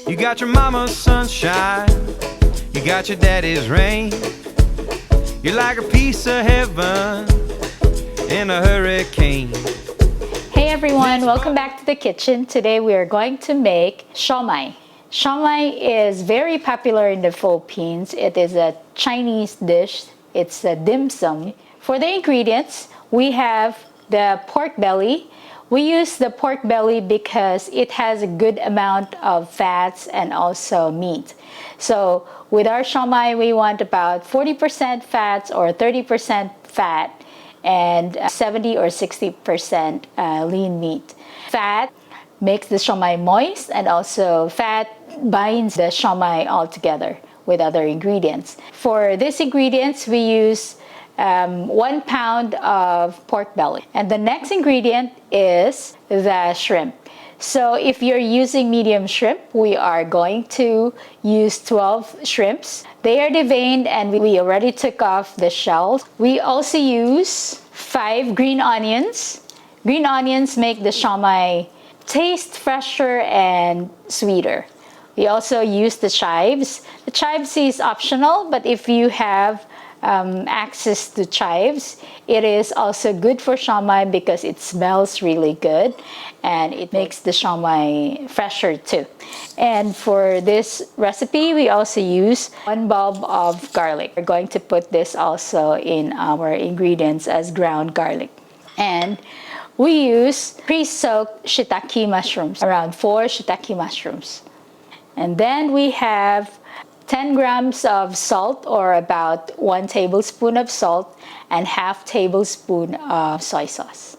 You got your mama's sunshine, you got your daddy's rain. You're like a piece of heaven in a hurricane. Hey everyone, welcome back to the kitchen. Today we are going to make siomai. Siomai is very popular in the Philippines. It is a Chinese dish. It's a dimsum. For the ingredients, we have the pork belly. We use the pork belly because it has a good amount of fats and also meat. So with our siomai, we want about 40% fats or 30% fat and 70 or 60% lean meat. Fat makes the siomai moist, and also fat binds the siomai all together with other ingredients. For these ingredients, we use 1 pound of pork belly. And the next ingredient is the shrimp. So if you're using medium shrimp, we are going to use 12 shrimps. They are deveined and we already took off the shells. We also use 5 green onions. Green onions make the siomai taste fresher and sweeter. We also use the chives. The chives is optional, but if you have access to chives, it is also good for siomai because it smells really good and it makes the siomai fresher too. And for this recipe, we also use 1 bulb of garlic. We're going to put this also in our ingredients as ground garlic. And we use pre-soaked shiitake mushrooms, around 4 shiitake mushrooms. And then we have 10 grams of salt, or about 1 tablespoon of salt, and ½ tablespoon of soy sauce.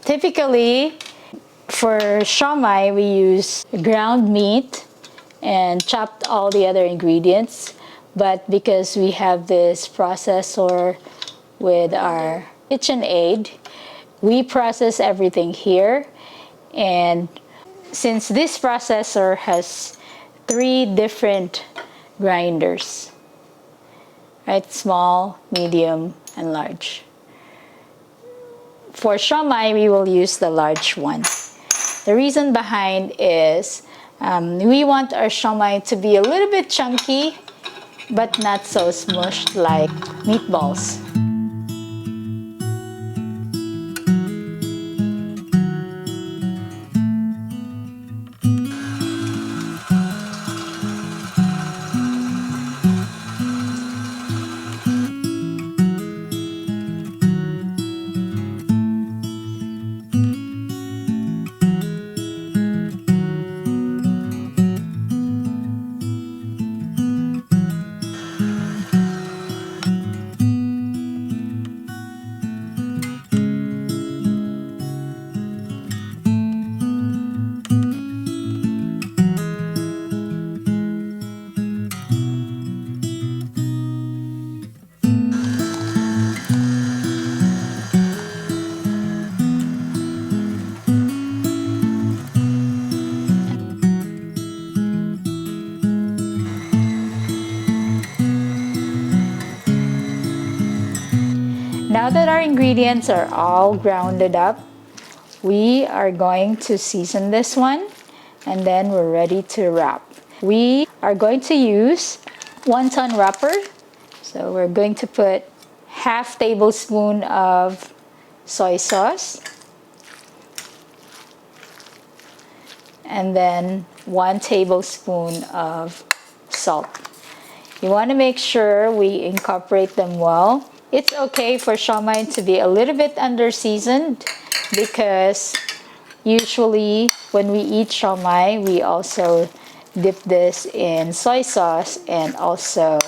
Typically, for siomai, we use ground meat and chopped all the other ingredients. But because we have this processor with our KitchenAid, we process everything here. And since this processor has 3 different grinders, right? Small, medium, and large. For siomai, we will use the large one. The reason behind is we want our siomai to be a little bit chunky, but not so smushed like meatballs. Now that our ingredients are all grounded up, we are going to season this one, and then we're ready to wrap. We are going to use wonton wrapper. So we're going to put ½ tablespoon of soy sauce, and then 1 tablespoon of salt. You want to make sure we incorporate them well. It's okay for siomai to be a little bit under-seasoned because usually when we eat siomai, we also dip this in soy sauce and also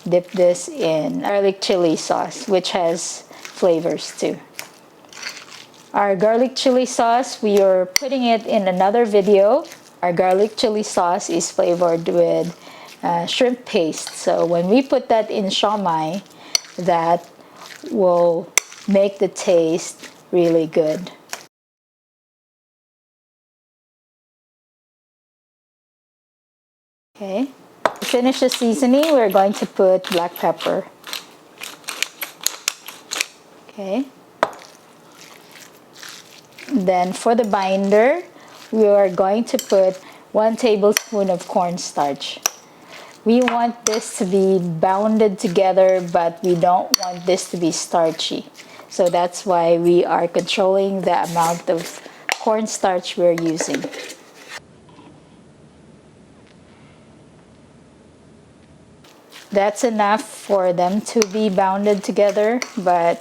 dip this in garlic chili sauce, which has flavors too. Our garlic chili sauce, we are putting it in another video. Our garlic chili sauce is flavored with shrimp paste. So when we put that in siomai, that will make the taste really good. Okay, to finish the seasoning, we're going to put black pepper. Okay. Then for the binder, we are going to put 1 tablespoon of cornstarch. We want this to be bounded together, but we don't want this to be starchy. So that's why we are controlling the amount of cornstarch we're using. That's enough for them to be bounded together, but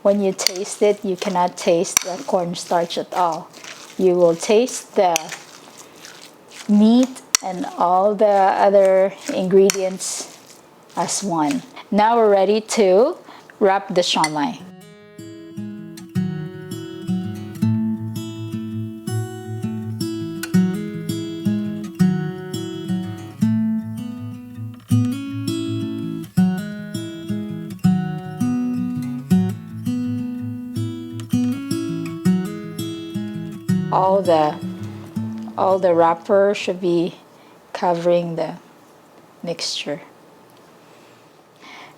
when you taste it, you cannot taste the cornstarch at all. You will taste the meat and all the other ingredients as one. Now we're ready to wrap the siomai. All the wrapper should be covering the mixture.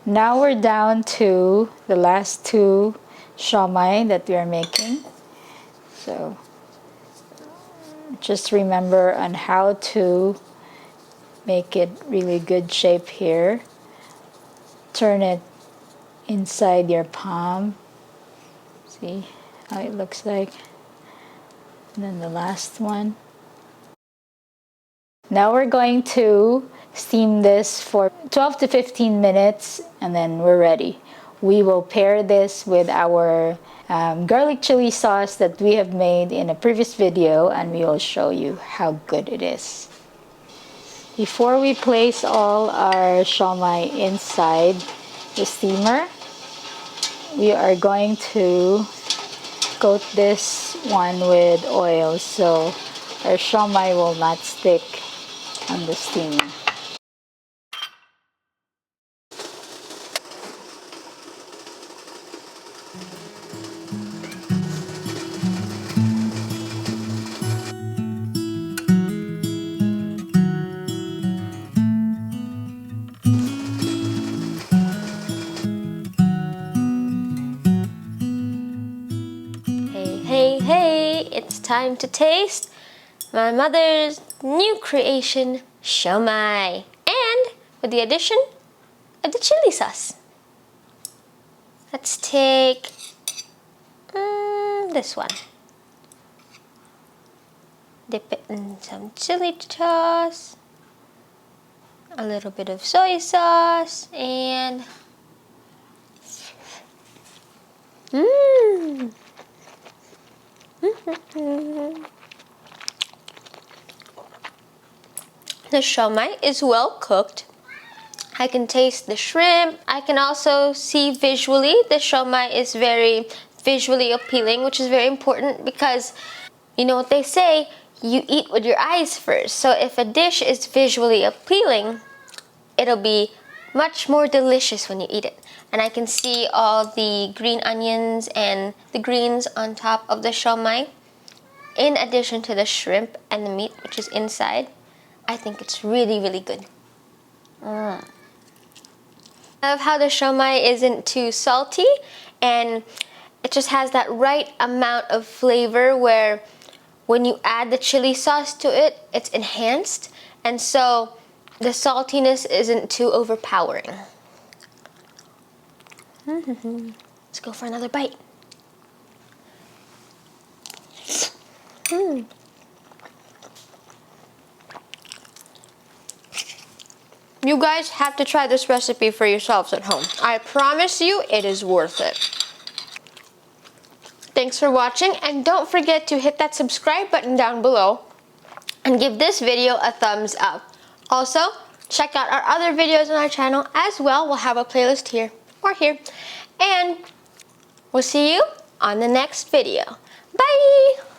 Now we're down to the last 2 siomai that we are making. So just remember on how to make it really good shape here. Turn it inside your palm. See how it looks like. And then the last one. Now we're going to steam this for 12 to 15 minutes and then we're ready. We will pair this with our garlic chili sauce that we have made in a previous video and we will show you how good it is. Before we place all our siomai inside the steamer, we are going to coat this one with oil so our siomai will not stick on the steamer. Hey, hey, hey, it's time to taste my mother's new creation, siomai, and with the addition of the chili sauce. Let's take this one. Dip it in some chili sauce, a little bit of soy sauce, and the siomai is well cooked. I can taste the shrimp. I can also see visually the siomai is very visually appealing, which is very important because you know what they say, you eat with your eyes first. So if a dish is visually appealing, it'll be much more delicious when you eat it. And I can see all the green onions and the greens on top of the siomai, in addition to the shrimp and the meat, which is inside. I think it's really, really good. I love how the siomai isn't too salty, and it just has that right amount of flavor where when you add the chili sauce to it, it's enhanced, and so the saltiness isn't too overpowering. Let's go for another bite. You guys have to try this recipe for yourselves at home. I promise you it is worth it. Thanks for watching, and don't forget to hit that subscribe button down below and give this video a thumbs up. Also, check out our other videos on our channel as well. We'll have a playlist here or here. And we'll see you on the next video. Bye!